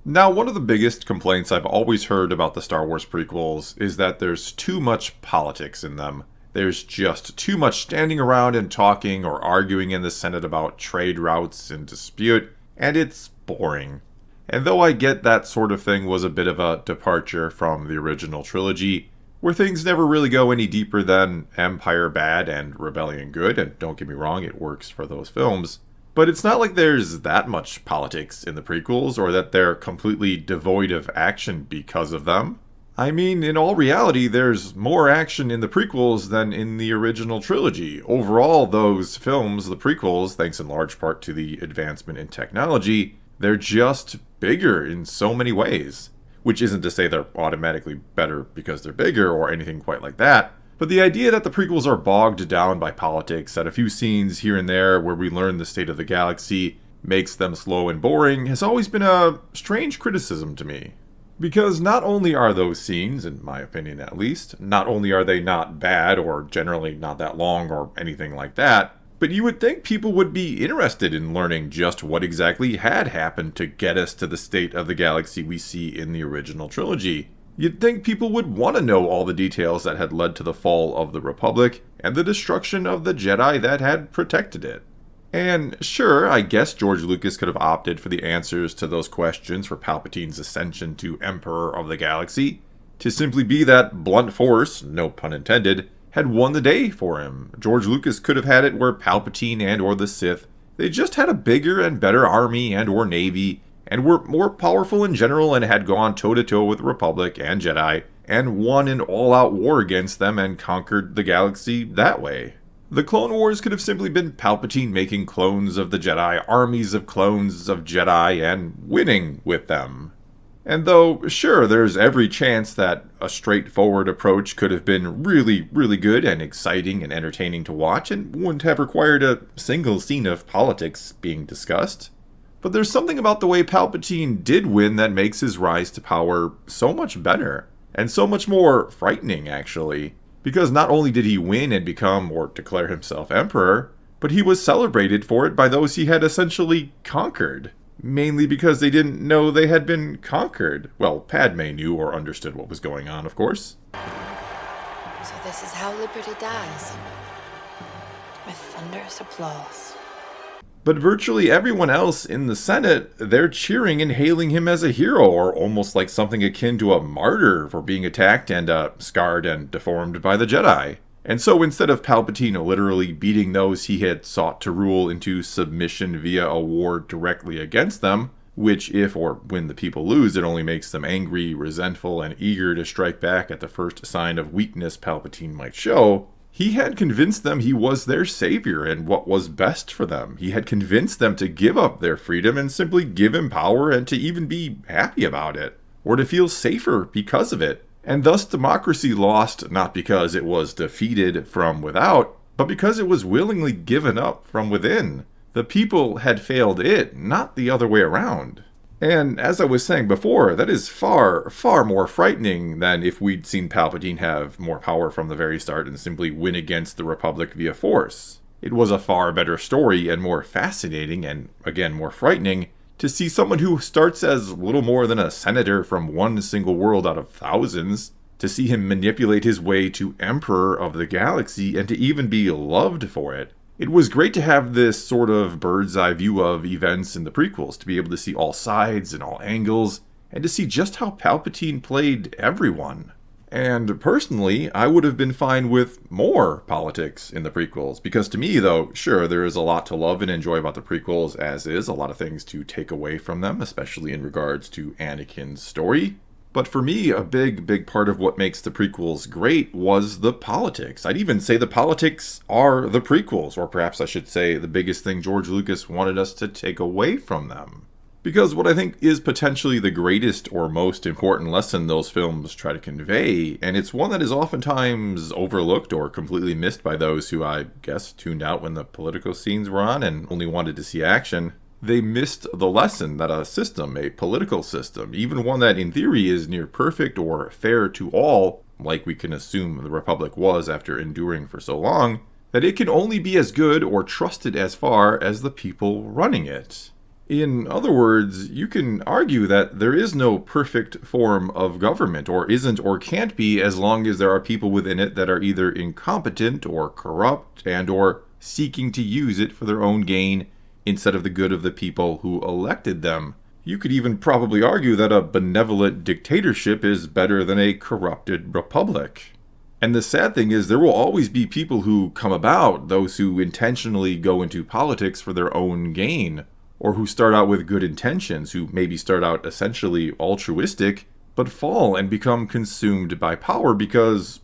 Now, one of the biggest complaints I've always heard about the Star Wars prequels is that there's too much politics in them. There's just too much standing around and talking or arguing in the Senate about trade routes and dispute, and it's boring. And though I get that sort of thing was a bit of a departure from the original trilogy, where things never really go any deeper than Empire bad and Rebellion good, and don't get me wrong, it works for those films, but it's not like there's that much politics in the prequels, or that they're completely devoid of action because of them. I mean, in all reality, there's more action in the prequels than in the original trilogy. Overall, those films, the prequels, thanks in large part to the advancement in technology, they're just bigger in so many ways. Which isn't to say they're automatically better because they're bigger or anything quite like that. But the idea that the prequels are bogged down by politics, that a few scenes here and there where we learn the state of the galaxy makes them slow and boring, has always been a strange criticism to me. Because not only are those scenes, in my opinion at least, not only are they not bad or generally not that long or anything like that, but you would think people would be interested in learning just what exactly had happened to get us to the state of the galaxy we see in the original trilogy. You'd think people would want to know all the details that had led to the fall of the Republic and the destruction of the Jedi that had protected it. And sure, I guess George Lucas could have opted for the answers to those questions for Palpatine's ascension to Emperor of the Galaxy, to simply be that blunt force, no pun intended, had won the day for him. George Lucas could have had it where Palpatine and or the Sith, they just had a bigger and better army and or navy, and were more powerful in general and had gone toe-to-toe with the Republic and Jedi, and won an all-out war against them and conquered the galaxy that way. The Clone Wars could have simply been Palpatine making clones of the Jedi, armies of clones of Jedi, and winning with them. And though, sure, there's every chance that a straightforward approach could have been really, really good and exciting and entertaining to watch and wouldn't have required a single scene of politics being discussed. But there's something about the way Palpatine did win that makes his rise to power so much better, and so much more frightening, actually. Because not only did he win and become or declare himself emperor, but he was celebrated for it by those he had essentially conquered. Mainly because they didn't know they had been conquered. Well, Padme knew or understood what was going on, of course. So this is how liberty dies. With thunderous applause. But virtually everyone else in the Senate, they're cheering and hailing him as a hero, or almost like something akin to a martyr for being attacked and scarred and deformed by the Jedi. And so instead of Palpatine literally beating those he had sought to rule into submission via a war directly against them, which if or when the people lose, it only makes them angry, resentful, and eager to strike back at the first sign of weakness Palpatine might show, he had convinced them he was their savior and what was best for them. He had convinced them to give up their freedom and simply give him power and to even be happy about it, or to feel safer because of it. And thus democracy lost not because it was defeated from without, but because it was willingly given up from within. The people had failed it, not the other way around. And as I was saying before, that is far, far more frightening than if we'd seen Palpatine have more power from the very start and simply win against the Republic via force. It was a far better story and more fascinating and, again, more frightening to see someone who starts as little more than a senator from one single world out of thousands, to see him manipulate his way to Emperor of the Galaxy and to even be loved for it. It was great to have this sort of bird's eye view of events in the prequels, to be able to see all sides and all angles, and to see just how Palpatine played everyone. And personally, I would have been fine with more politics in the prequels, because to me, though, sure, there is a lot to love and enjoy about the prequels, as is a lot of things to take away from them, especially in regards to Anakin's story. But for me, a big part of what makes the prequels great was the politics. I'd even say the politics are the prequels, or perhaps I should say the biggest thing George Lucas wanted us to take away from them. Because what I think is potentially the greatest or most important lesson those films try to convey, and it's one that is oftentimes overlooked or completely missed by those who, I guess, tuned out when the political scenes were on and only wanted to see action, they missed the lesson that a system, a political system, even one that in theory is near perfect or fair to all, like we can assume the Republic was after enduring for so long, that it can only be as good or trusted as far as the people running it. In other words, you can argue that there is no perfect form of government, or isn't or can't be, as long as there are people within it that are either incompetent or corrupt and or seeking to use it for their own gain instead of the good of the people who elected them. You could even probably argue that a benevolent dictatorship is better than a corrupted republic. And the sad thing is, there will always be people who come about, those who intentionally go into politics for their own gain, or who start out with good intentions, who maybe start out essentially altruistic, but fall and become consumed by power because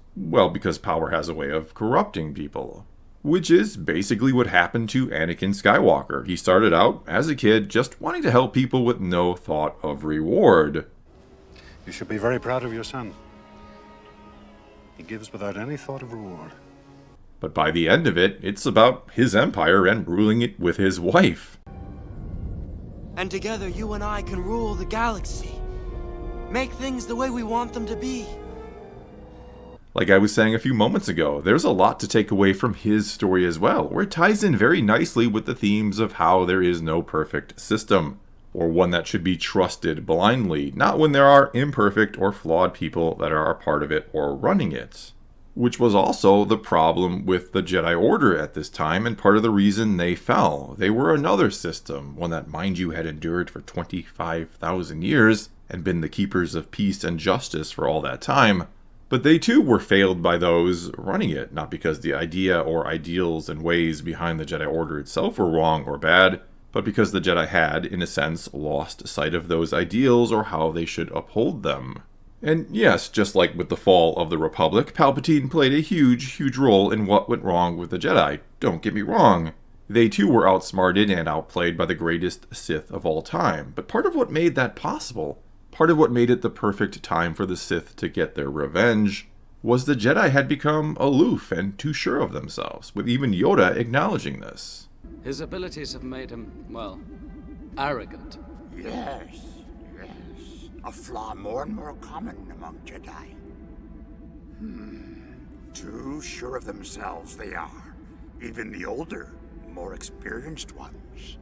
power has a way of corrupting people. Which is basically what happened to Anakin Skywalker. He started out, as a kid, just wanting to help people with no thought of reward. You should be very proud of your son. He gives without any thought of reward. But by the end of it, it's about his empire and ruling it with his wife. And together you and I can rule the galaxy. Make things the way we want them to be. Like I was saying a few moments ago, there's a lot to take away from his story as well, where it ties in very nicely with the themes of how there is no perfect system, or one that should be trusted blindly, not when there are imperfect or flawed people that are a part of it or running it. Which was also the problem with the Jedi Order at this time, and part of the reason they fell. They were another system, one that, mind you, had endured for 25,000 years, and been the keepers of peace and justice for all that time. But they too were failed by those running it, not because the idea or ideals and ways behind the Jedi Order itself were wrong or bad, but because the Jedi had, in a sense, lost sight of those ideals or how they should uphold them. And yes, just like with the fall of the Republic, Palpatine played a huge role in what went wrong with the Jedi. Don't get me wrong. They too were outsmarted and outplayed by the greatest Sith of all time. But part of what made that possible, part of what made it the perfect time for the Sith to get their revenge, was the Jedi had become aloof and too sure of themselves, with even Yoda acknowledging this. His abilities have made him, well, arrogant. Yes. A flaw more and more common among Jedi. Too sure of themselves they are. Even the older, more experienced ones.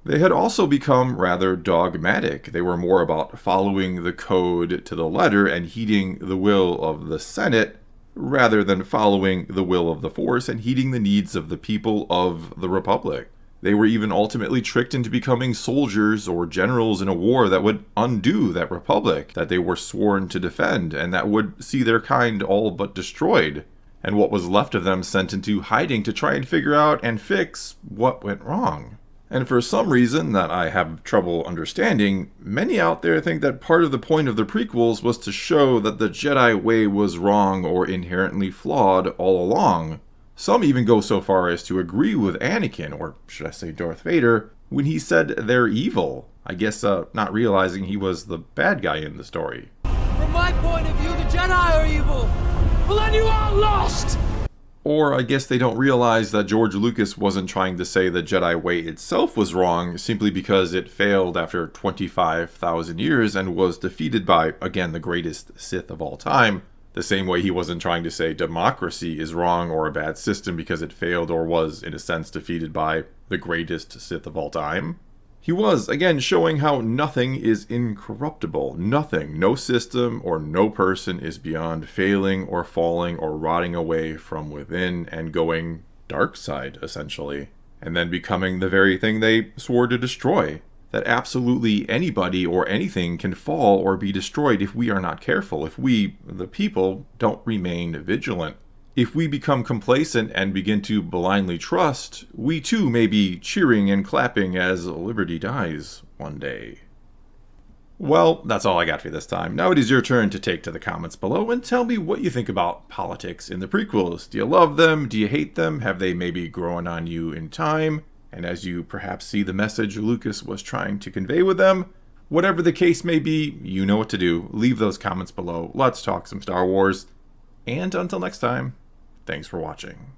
They had also become rather dogmatic. They were more about following the code to the letter and heeding the will of the Senate, rather than following the will of the Force and heeding the needs of the people of the Republic. They were even ultimately tricked into becoming soldiers or generals in a war that would undo that republic that they were sworn to defend, and that would see their kind all but destroyed, and what was left of them sent into hiding to try and figure out and fix what went wrong. And for some reason that I have trouble understanding, many out there think that part of the point of the prequels was to show that the Jedi way was wrong or inherently flawed all along. Some even go so far as to agree with Anakin, or should I say Darth Vader, when he said they're evil. I guess not realizing he was the bad guy in the story. From my point of view, the Jedi are evil. Well, then you are lost! Or I guess they don't realize that George Lucas wasn't trying to say the Jedi way itself was wrong simply because it failed after 25,000 years and was defeated by, again, the greatest Sith of all time. The same way he wasn't trying to say democracy is wrong or a bad system because it failed or was, in a sense, defeated by the greatest Sith of all time. He was, again, showing how nothing is incorruptible. Nothing, no system or no person is beyond failing or falling or rotting away from within and going dark side, essentially, and then becoming the very thing they swore to destroy. That absolutely anybody or anything can fall or be destroyed if we are not careful, if we, the people, don't remain vigilant. If we become complacent and begin to blindly trust, we too may be cheering and clapping as liberty dies one day. Well, that's all I got for this time. Now it is your turn to take to the comments below and tell me what you think about politics in the prequels. Do you love them? Do you hate them? Have they maybe grown on you in time? And as you perhaps see the message Lucas was trying to convey with them, whatever the case may be, you know what to do. Leave those comments below. Let's talk some Star Wars. And until next time, thanks for watching.